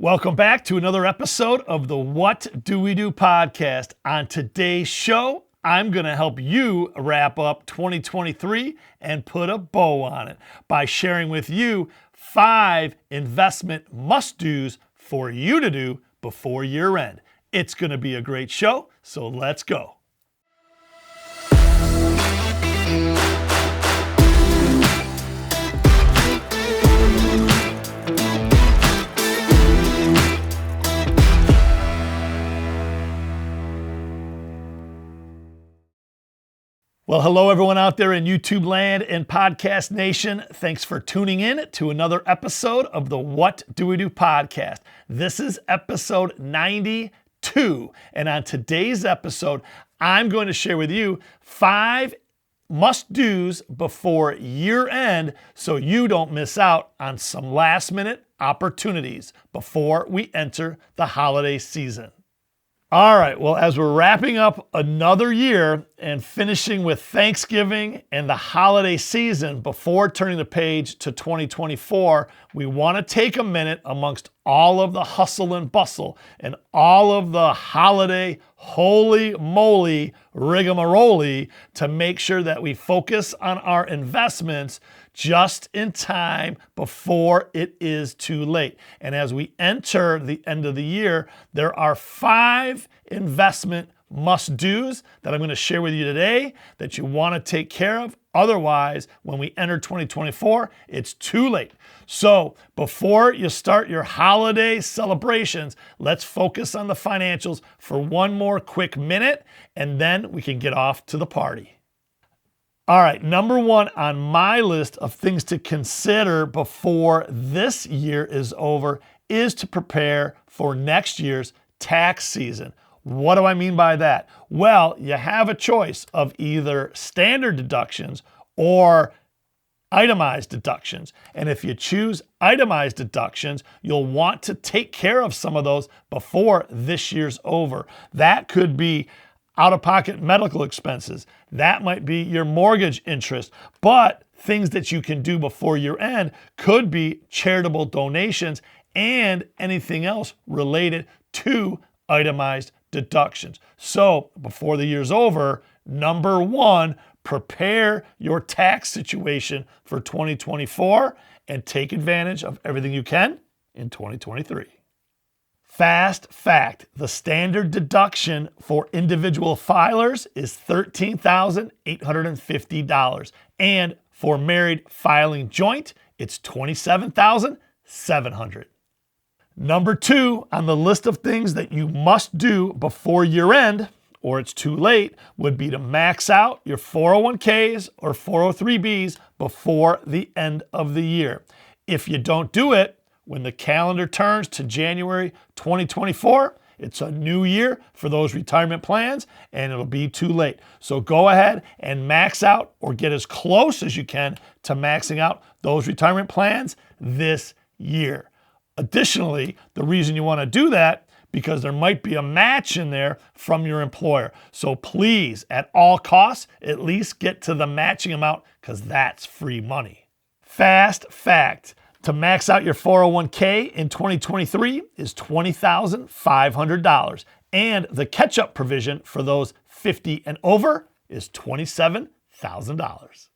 Welcome back to another episode of the What Do We Do podcast. On today's show, I'm going to help you wrap up 2023 and put a bow on it by sharing with you 5 investment must-dos for you to do before year end. It's going to be a great show, so let's go. Well, hello everyone out there in YouTube land and podcast nation. Thanks for tuning in to another episode of the What Do We Do podcast. This is episode 92. And on today's episode, I'm going to share with you 5 must-dos before year end so you don't miss out on some last minute opportunities before we enter the holiday season. All right, well, as we're wrapping up another year and finishing with Thanksgiving and the holiday season before turning the page to 2024, we want to take a minute amongst all of the hustle and bustle and all of the holiday holy moly rigmarole to make sure that we focus on our investments just in time before it is too late. And as we enter the end of the year, there are 5 investment must-dos that I'm going to share with you today that you want to take care of. Otherwise, when we enter 2024, it's too late. So before you start your holiday celebrations, let's focus on the financials for one more quick minute, and then we can get off to the party. All right, number 1 on my list of things to consider before this year is over is to prepare for next year's tax season. What do I mean by that? Well, you have a choice of either standard deductions or itemized deductions. And if you choose itemized deductions, you'll want to take care of some of those before this year's over. That could be out-of-pocket medical expenses. That might be your mortgage interest. But things that you can do before year end could be charitable donations and anything else related to itemized deductions. So before the year's over, number 1, prepare your tax situation for 2024 and take advantage of everything you can in 2023. Fast fact, the standard deduction for individual filers is $13,850. And for married filing joint, it's $27,700. Number 2 on the list of things that you must do before year end, or it's too late, would be to max out your 401ks or 403bs before the end of the year. If you don't do it, when the calendar turns to January 2024, it's a new year for those retirement plans and it'll be too late. So go ahead and max out or get as close as you can to maxing out those retirement plans this year. Additionally, the reason you want to do that because there might be a match in there from your employer. So please, at all costs, at least get to the matching amount because that's free money. Fast fact. To max out your 401k in 2023 is $20,500. And the catch-up provision for those 50 and over is $27,000.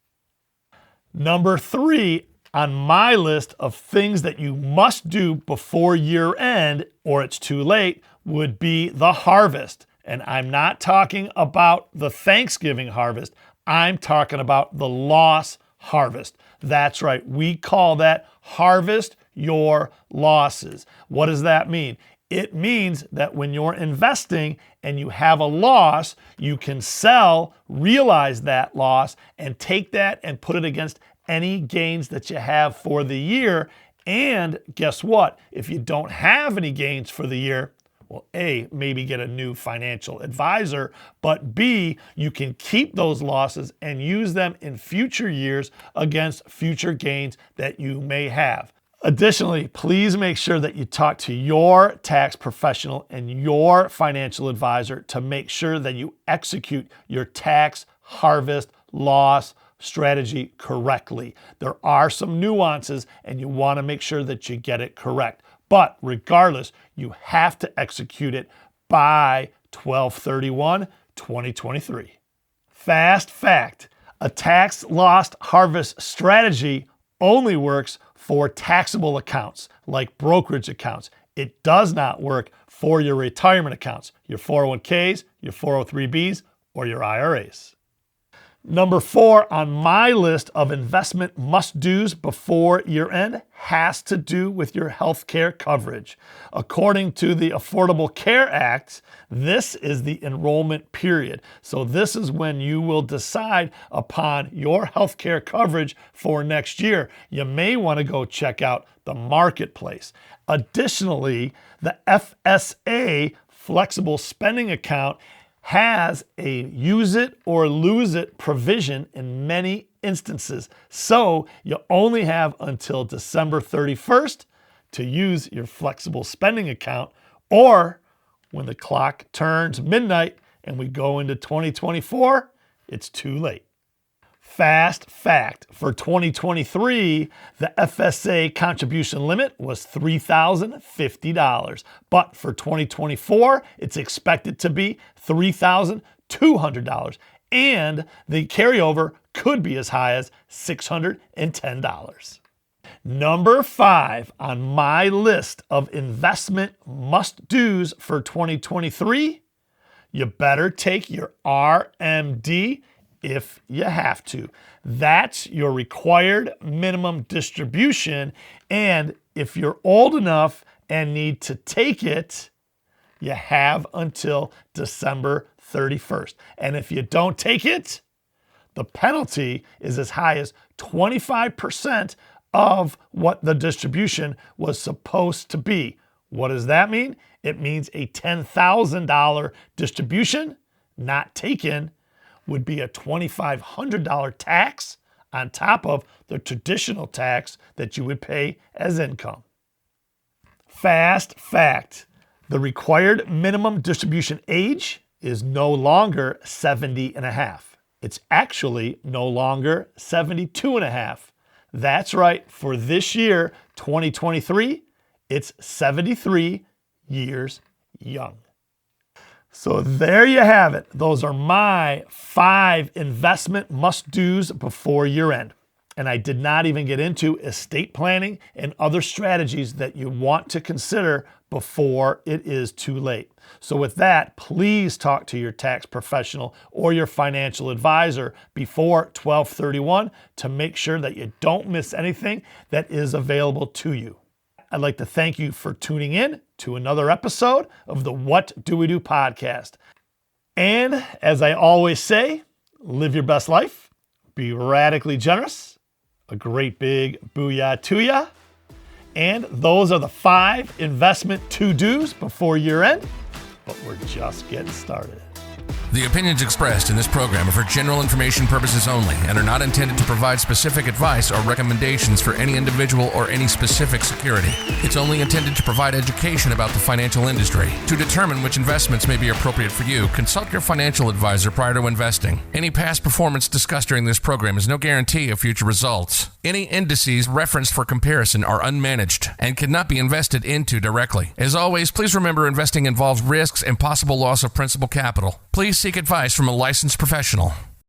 Number 3 on my list of things that you must do before year end, or it's too late, would be the harvest. And I'm not talking about the Thanksgiving harvest. I'm talking about the loss harvest. That's right. We call that harvest your losses. What does that mean? It means that when you're investing and you have a loss, you can sell, realize that loss, and take that and put it against any gains that you have for the year. And guess what? If you don't have any gains for the year, well, A, maybe get a new financial advisor, but B, you can keep those losses and use them in future years against future gains that you may have. Additionally, please make sure that you talk to your tax professional and your financial advisor to make sure that you execute your tax harvest loss strategy correctly. There are some nuances and you want to make sure that you get it correct. But regardless, you have to execute it by 12/31/2023. Fast fact, a tax loss harvest strategy only works for taxable accounts like brokerage accounts. It does not work for your retirement accounts, your 401ks, your 403bs, or your IRAs. Number 4 on my list of investment must-dos before year-end has to do with your healthcare coverage. According to the Affordable Care Act, this is the enrollment period. So this is when you will decide upon your healthcare coverage for next year. You may want to go check out the marketplace. Additionally, the FSA flexible spending account has a use it or lose it provision in many instances. So you only have until December 31st to use your flexible spending account, or when the clock turns midnight and we go into 2024, it's too late. Fast fact, for 2023, the FSA contribution limit was $3,050. But for 2024, it's expected to be $3,200. And the carryover could be as high as $610. Number 5 on my list of investment must-dos for 2023, you better take your RMD if you have to. That's your required minimum distribution. And if you're old enough and need to take it, you have until December 31st. And if you don't take it, the penalty is as high as 25% of what the distribution was supposed to be. What does that mean? It means a $10,000 distribution not taken would be a $2,500 tax on top of the traditional tax that you would pay as income. Fast fact, the required minimum distribution age is no longer 70 and a half. It's actually no longer 72 and a half. That's right, for this year, 2023, it's 73 years young. So there you have it. Those are my 5 investment must-dos before year-end. And I did not even get into estate planning and other strategies that you want to consider before it is too late. So with that, please talk to your tax professional or your financial advisor before 12/31 to make sure that you don't miss anything that is available to you. I'd like to thank you for tuning in to another episode of the What Do We Do podcast. And as I always say, live your best life, be radically generous, a great big booyah to ya. And those are the 5 investment to-dos before year end, but we're just getting started. The opinions expressed in this program are for general information purposes only and are not intended to provide specific advice or recommendations for any individual or any specific security. It's only intended to provide education about the financial industry. To determine which investments may be appropriate for you, consult your financial advisor prior to investing. Any past performance discussed during this program is no guarantee of future results. Any indices referenced for comparison are unmanaged and cannot be invested into directly. As always, please remember investing involves risks and possible loss of principal capital. Please seek advice from a licensed professional.